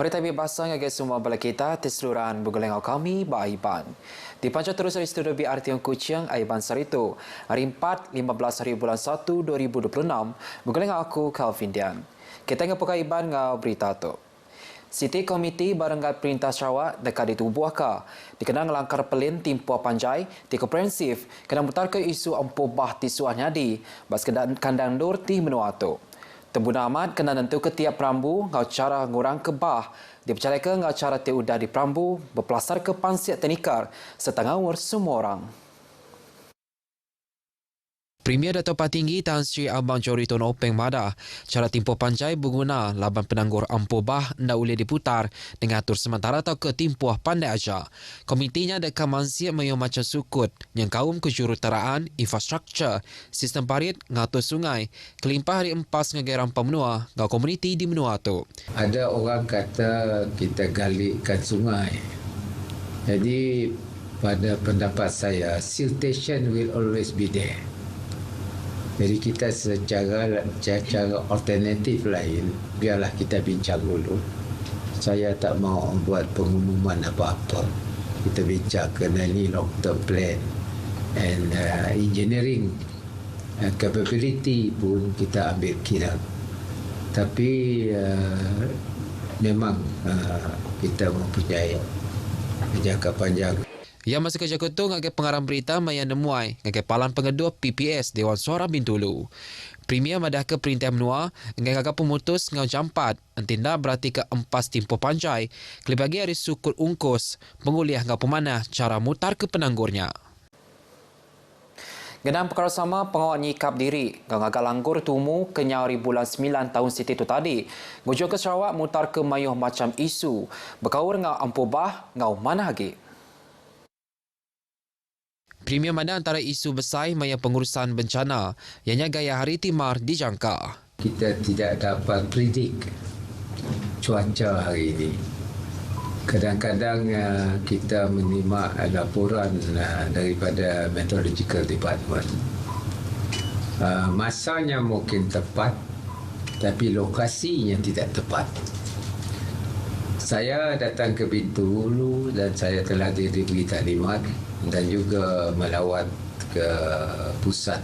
Berita bahasa ngagai semua bala kita terseluruhan bergoleng kami Aiban. Dipancar terus dari studio BRT yang Kuching Aiban Sarito. Hari 4, 15 hari bulan 1, 2026. Bergoleng aku Calvin Dian. Kita ngapuka Aiban ngau berita tu. Siti Komiti Barangkat Perintah Sarawak dekat ditubuhkan. Dikenang langkar pelin timpuah panjai, ti komprehensif, kena mutar ke isu ampuh bah tisuah nyadi, bas kandang dur ti menua tu. Tembuna amat kena nentu ketiap perambu ngau cara ngurang ke bah. Dipercaya ke ngau cara udah di perambu berpelasar ke pansiat tenikar serta ngawur semua orang. Premier Dato' Patinggi Tan Sri Abang Johari Tun Openg Madah, cara timpo panjai berguna laban penanggur ampuh bah ndak boleh diputar dengan atur sementara atau ke timpuah pandai aja. Komitinya dekat mansiat mayu macam sukut yang kaum kejuruteraan, infrastruktur, sistem parit, ngatur sungai, kelimpah hari empas ngagai rampam menua, ngau komuniti di menua tu. Ada orang kata kita galikkan sungai. Jadi pada pendapat saya, siltation will always be there. Jadi kita secara alternatif lain, biarlah kita bincang dulu. Saya tak mau membuat pengumuman apa-apa. Kita bincang kena ni long term plan and engineering capability pun kita ambil kira. Tapi memang kita mempunyai jangka panjang. Yang masih kerja ketua ngagai pengarang berita Mayan Nemuai ngagai palan pengedua PPS Dewan Suara Bintulu. Premier madah ke perintah menua ngagai kakak pemutus ngau jampat entinda berarti ke empas timpo panjai kelibagi hari sukut ungkus penguliah ngau pemanah cara mutar ke penanggurnya. Genang perkara sama pengawal nyikap diri ngau ngagal langgur tumu ke nyari bulan 9 tahun siti tu tadi. Ngujuk ke Sarawak mutar ke mayuh macam isu berkaur ngau ampuh bah ngau mana lagi. Premier mana antara isu besar maya pengurusan bencana ianya gaya hari timar dijangka. Kita tidak dapat predik cuaca hari ini. Kadang-kadang kita menerima laporan daripada Meteorological Department. Masanya mungkin tepat tapi lokasinya tidak tepat. Saya datang ke Bintulu dan saya telah diberi taklimat dan juga melawat ke pusat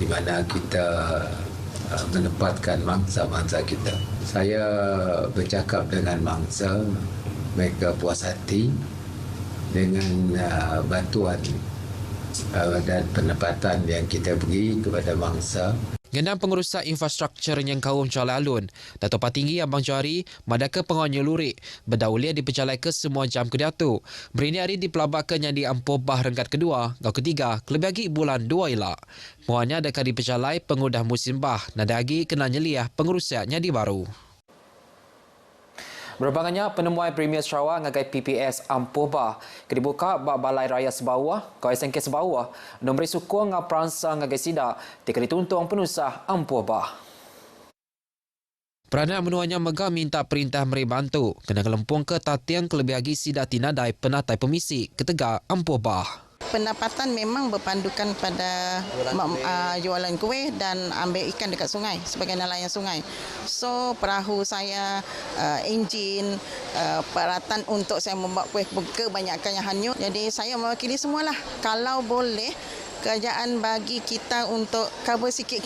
di mana kita menempatkan mangsa-mangsa kita. Saya bercakap dengan mangsa, mereka puas hati dengan bantuan dan penempatan yang kita beri kepada mangsa. Gendang pengurusan infrastruktur yang kaum Cala Alun, Dato' Patinggi Abang Johari, madaka pengawalnya lurik, berdaulia dipercalai ke semua jam kedatu. Berini hari dipelabakannya di ampuh bah rengkat kedua, gau ketiga, kelebih bulan 2 elak. Muanya adakah dipercalai pengudah musim bah, nada lagi kena nyeliah pengurusannya di baru. Berbangannya penemuan Premier Sarawak ngagai PPS ampuh bah dibuka bak Balai Raya Sebawah, kau SNK Sebawah, nombor sukung ngau peransa ngagai sida, tika dituntung penusah ampuh bah. Peranan menuanya megah minta perintah meri bantu, kena kelempung ke tatiang kelebih lagi sida tinadai penatai pemisi ketegak ampuh bah. Pendapatan memang berpandukan pada jualan kuih dan ambil ikan dekat sungai sebagai nelayan sungai. So perahu saya, enjin, peralatan untuk saya membuat kuih kebanyakan yang hanyut. Jadi saya mewakili semualah. Kalau boleh kerajaan bagi kita untuk cover sikit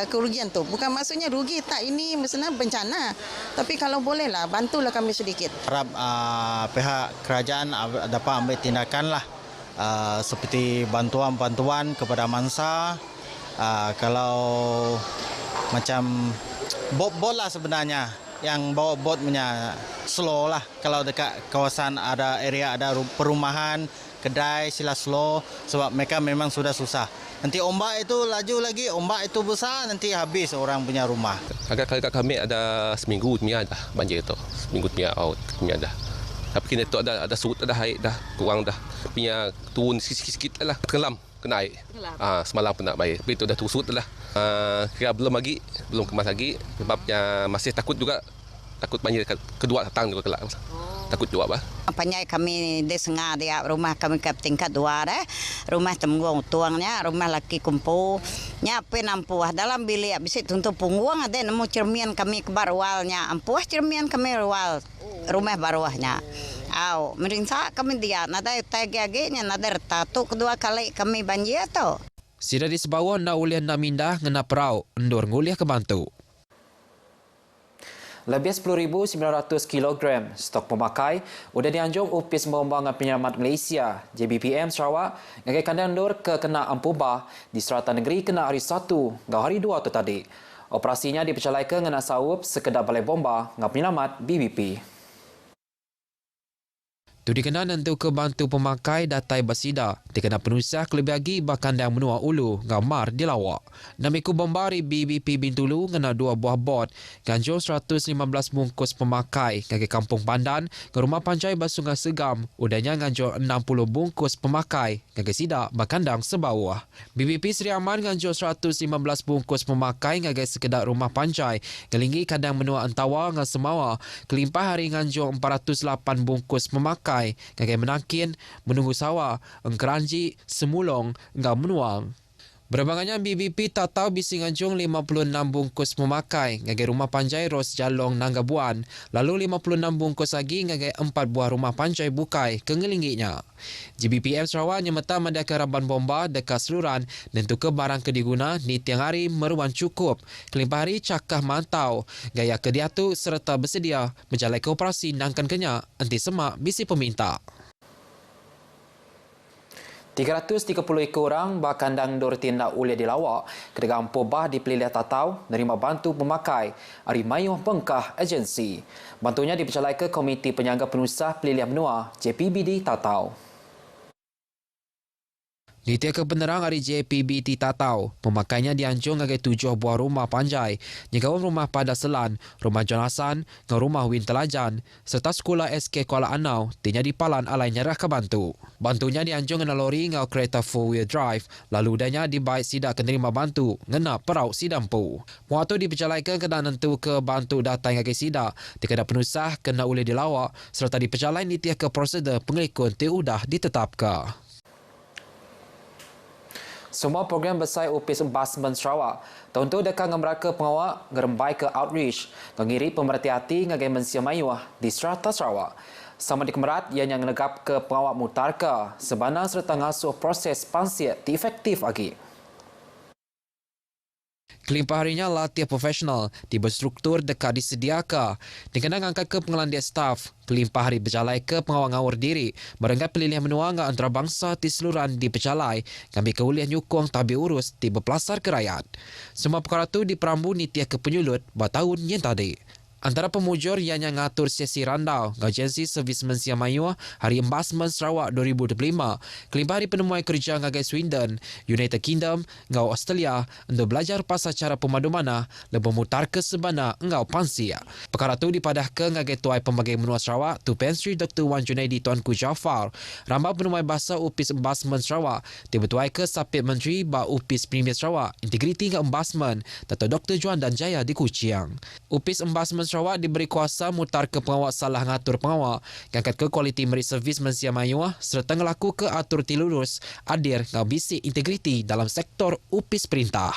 kerugian tu. Bukan maksudnya rugi tak, ini maksudnya bencana. Tapi kalau bolehlah bantulah kami sedikit. Harap pihak kerajaan dapat ambil tindakan lah. Seperti bantuan-bantuan kepada mangsa, kalau macam bot lah sebenarnya, yang bawa bot punya slow lah. Kalau dekat kawasan ada area ada perumahan, kedai sila slow sebab mereka memang sudah susah. Nanti ombak itu laju lagi, ombak itu besar nanti habis orang punya rumah. Agak kami ada seminggu punya dah banjir tu, seminggu punya punya dah. Tapi kini tu ada surut, ada air dah, kurang dah. Punya turun sikit-sikit lah. Tenggelam, kena air. Semalam pun nak bayar. Tapi tu dah surut lah. Kira belum kemas lagi. Sebabnya masih takut juga. Takut banjir kedua datang juga kelak. Takut juga bah. Apanya kami desengah dia rumah kami ke tingkat 2 rumah temunggung tuangnya rumah laki kumpul nya penampuah dalam bilik habis itu untuk punggung ada nemu cermian kami ke barwalnya ampuah cermian kami rual rumah barwahnya merinsa kami dia nada tagnya nada tatu kedua kali kami banjir tu Sida di sebawah na ulian na mindah ngena perau endor nguliah ke Bantu. Lebih 10,900 kg stok pemakai udah dianjung Upis Pembangunan Penyelamat Malaysia JBPM Sarawak ngagai kandang dor ke kena Ampubah di Seratan Negeri kena hari 1 ngau hari 2 tu tadi. Operasinya dipercayai ngena sawup sekedar balai bomba ngau penyelamat BBP. Tu dikena nentu ke Bantu pemakai datai basida dikena penusah kelebih lagi bahkan yang menua ulu gamar di lawak. Namiku bombari BBP Bintulu ngena 2 buah bot ganjong 115 bungkus pemakai ngagi Kampung Pandan ke rumah pancai Basungai Segam udahnya ganjong 60 bungkus pemakai ngagi sida bakandang sebawah. BBP Seri Aman ganjong 115 bungkus pemakai ngagi sekedar rumah pancai ngelinggi kandang menua Antawa ngan Semawa kelimpah hari ganjong 408 bungkus pemakai ngagai menangkin, menunggu sawa, engkeranji, semulong, enggak menuang. Berbangannya BBP tak tahu bisi nganjung 56 bungkus memakai ngagai rumah panjai Ros Jalong Nanggabuan, lalu 56 bungkus lagi ngagai 4 buah rumah panjai bukai ke ngelingginya. JBPM Sarawak nyemeta mandai keraban bomba dekat seluran dan tuke barang kediguna ni tiang hari meruan cukup. Kelimpah hari cakah mantau, gaya kediatu serta bersedia menjalai operasi nangkan kenya anti semak bisi peminta. 330 ekor orang bakandang dor tindak ulia di lawak kedega Ampubah di Peliliah Tatau nerima bantu pemakai Ari Mayuh Bengkah Agensi. Bantunya dipercayai ke Komiti Penyangga Penusah Peliliah Menua JPBD Tatau. Nitia ke penerang hari JPBT Tatau, pemakainya dianjung ngagai 7 buah rumah panjai, nyegawang rumah pada Selan, rumah John Hassan, ngan rumah Win Telajan, serta sekolah SK Kuala Anau, tinya di Palan alai nyerah ke Bantu. Bantunya dianjung ngena lori ngau kereta 4-wheel drive, lalu udahnya dibaik sidak kenerima bantu, ngena perau sidampu. Muatu dipercayai kena nentu ke Bantu datang ngagai sidak, dikena penusah kena ulih dilawak, serta dipercayai nitia ke prosedur pengelikun udah ditetapkan. Semua program besar Upis Basmen Sarawak tahun tu dekat dengan mereka pengawak ngerembai ke outreach ngiri pemerhati hati ngagai mensia mayuah di Strata Sarawak. Sama di Kemerat yang negap ke pengawak mutarka sebenar serta ngasuh proses pansiat efektif lagi. Kelimpah harinya latihan profesional di berstruktur dekat disediakan. Dikena angkat ke pengelandian staf, kelimpah hari berjalai ke pengawal ngawur diri, merenggat pelilihan menua ngah antarabangsa di seluruhan di berjalai, ngambil keulian nyukung tabi urus di berpelasar ke rakyat. Semua perkara itu diperambu nitia ke penyulut bertahun yang tadi. Antara pemujur yang ngatur sesi randau, Agensi Servis Mensia Mayuah Hari Embasmen Sarawak 2025, kelimpah hari penemuan kerja ngagai Sweden, United Kingdom, ngau Australia, untuk belajar pasal cara pemadu mana, lebih mutar ke sebana ngau pansia. Perkara itu dipadahkan ngagai Tuai Pembagai Menua Sarawak, Tu Pensri Dr. Wan Junaidi Tuanku Jaafar, rambah penemuan bahasa Upis Embasmen Sarawak, dibertuai ke Sapit Menteri Ba Upis Premier Sarawak, Integriti ngau Embasmen, Dato' Dr. Juan dan Jaya di Kuching. Upis Embasmen Sarawak diberi kuasa mutar ke pengawak salah ngatur pengawak, ngangkat ke kualiti meri servis mensia mayuah serta ngelaku ke atur tilurus adir ngabisi integriti dalam sektor upis perintah.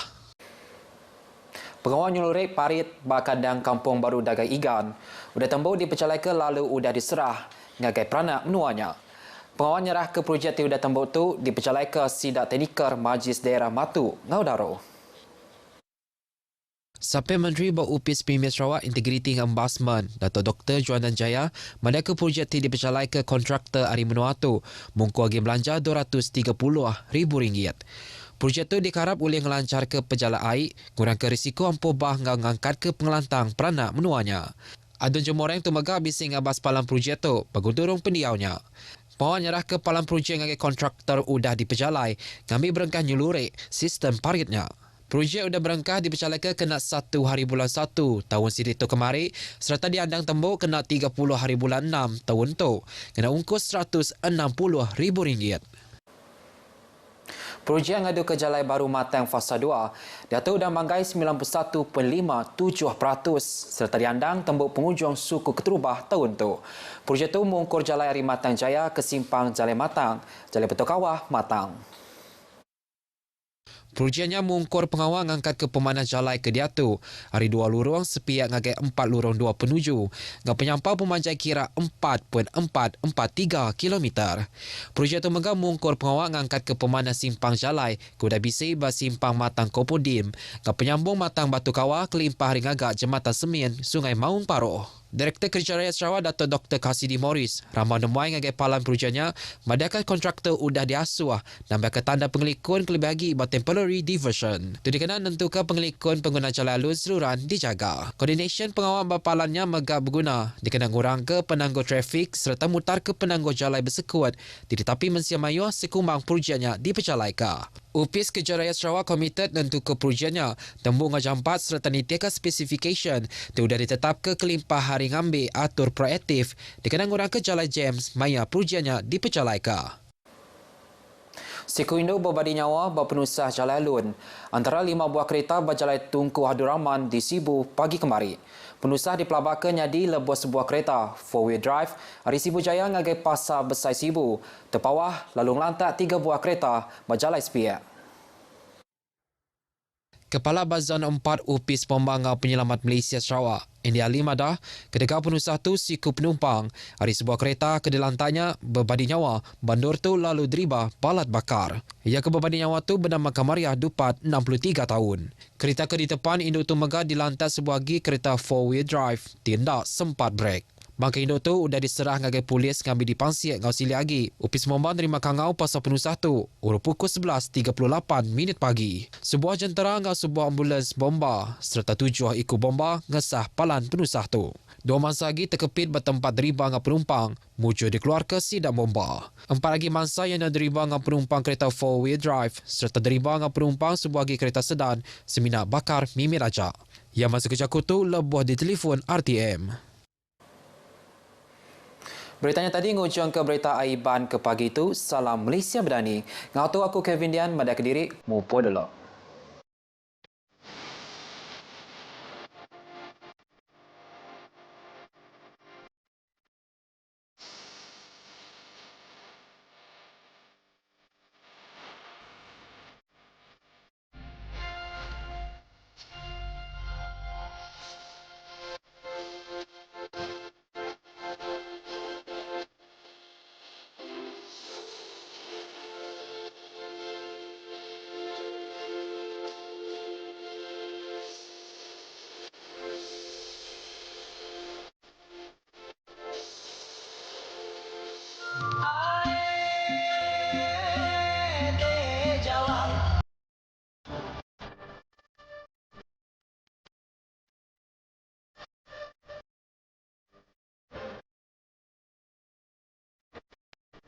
Pengawal nyulurik parit bakandang Kampung Baru Dagai Igan udah tembuk dipercayai ke lalu udah diserah ngagai peranak menuanya. Pengawal nyerah ke projek ti udah tembuk tu dipercayai ke Sidak Teknikar Majlis Daerah Matu Ngaudaro. Sampai Menteri Upis Premier Sarawak Integriti Embasmen, Dato' Dr. Juan dan Jaya, mandai ke projek ti dipercayai ke kontraktor Ari Menua tu, mungku agi belanja RM230,000. Projek tu dikarap oleh ngelancar ke pejalan air, kurang ke risiko Ampubah ngangkat ke pengelantang peranak menuanya. Adun jemoreng tu megah bisi ngabas palang projek tu, bagudurung pendiaunya. Pawang nyerah ke palang projek ngagai kontraktor udah dipercayai, ngambil berengkah nyulurik sistem paritnya. Projek sudah berengkah dipercayai kena 1 hari bulan 1 tahun situ kemari serta diandang tembuk kena 30 hari bulan 6 tahun tu kena ungkus RM160,000. Projek ngadu ke Jalai Baru Matang Fasa 2 diatur dan banggai 91.57% serta diandang tembuk penghujung suku keterubah tahun tu. Projek tu mengungkur Jalai Ari Matang Jaya ke simpang Jalai Matang, Jalai Betul Kawah Matang. Projeknya mengungkur pengawal ngangkat ke pemana jalai ke diatu. Hari 2 lurung sepiak ngagai 4 lurung 2 penuju. Ngak penyampau pemanjai kira 4.443 km. Projek tu megah mengungkur pengawal ngangkat ke pemana simpang jalai ke udah bisi ba simpang Matang Kopodim. Ngak penyambung Matang Batu Kawah kelimpah ring agak Jembatan Semin, Sungai Maung Paroh. Direktur Kerja Rakyat Sarawak Dato' Dr. Kasidi Morris ramah nemuai ngagai palan projeknya madakan kontraktor udah diasuh nambah ke tanda pengelikun kelebih lagi buat temporary diversion. Itu dikenal nentukan pengelikun pengguna jalan alun seluruhan dijaga. Coordination pengawal bapalannya megah berguna dikenal ngurang ke penangguh trafik serta mutar ke penangguh jalan bersekuat tetapi mensia mayu sekumbang projeknya dipercalaika. Upis Kerja Rakyat Sarawak komited nentu ke projeknya tembung ngajampat serta nitiakan specification tu sudah ditetap ke kelimpah hari ngambil atur proaktif dikenang orang ke Jalan James maya projeknya dipercalaika. Siku Indo berbadi nyawa berpenusah Jalai Alun antara 5 buah kereta berjalai Tunku Abdul Rahman di Sibu pagi kemari. Penusah dipelabakan nyadi lebuh sebuah kereta 4-wheel drive hari Sibu Jaya ngagai Pasar Besar Sibu. Terpawah lalu lantak 3 buah kereta berjalai sepiak. Kepala Bazan 4 Upis Pembangau Penyelamat Malaysia Sarawak, India Limada, ketika penusah tu siku penumpang, hari sebuah kereta kedelantanya berbadi nyawa, bandor tu lalu deriba balat bakar. Ia ke berbadi nyawa tu bernama Kamariah Dupat, 63 tahun. Kereta ke di depan induk tu megah dilantas sebuah lagi kereta 4-wheel drive, tindak sempat brek. Bangka induk tu sudah diserah ngagai polis ngambil dipangsik ngau sili lagi. Upis Mombang terima kangau pasal penusah tu. Urut pukul 11.38 minit pagi. Sebuah jentera ngau sebuah ambulans bomba serta 7 ikut bomba ngesah palan penusah tu. 2 mangsa lagi terkepit bertempat deriba ngau penumpang. Muncul dikeluar ke sidang bomba. 4 lagi mangsa yang deriba ngau penumpang kereta 4-wheel drive serta deriba ngau penumpang sebuah lagi kereta sedan Semina Bakar Mimi Raja. Yang masa kejaku tu lebuh di telefon RTM. Beritanya tadi ngujung ke berita Aiban ke pagi itu. Salam Malaysia Berdani. Ngau tu aku Kevin Dian, Madia Kediri, Mupo Delok.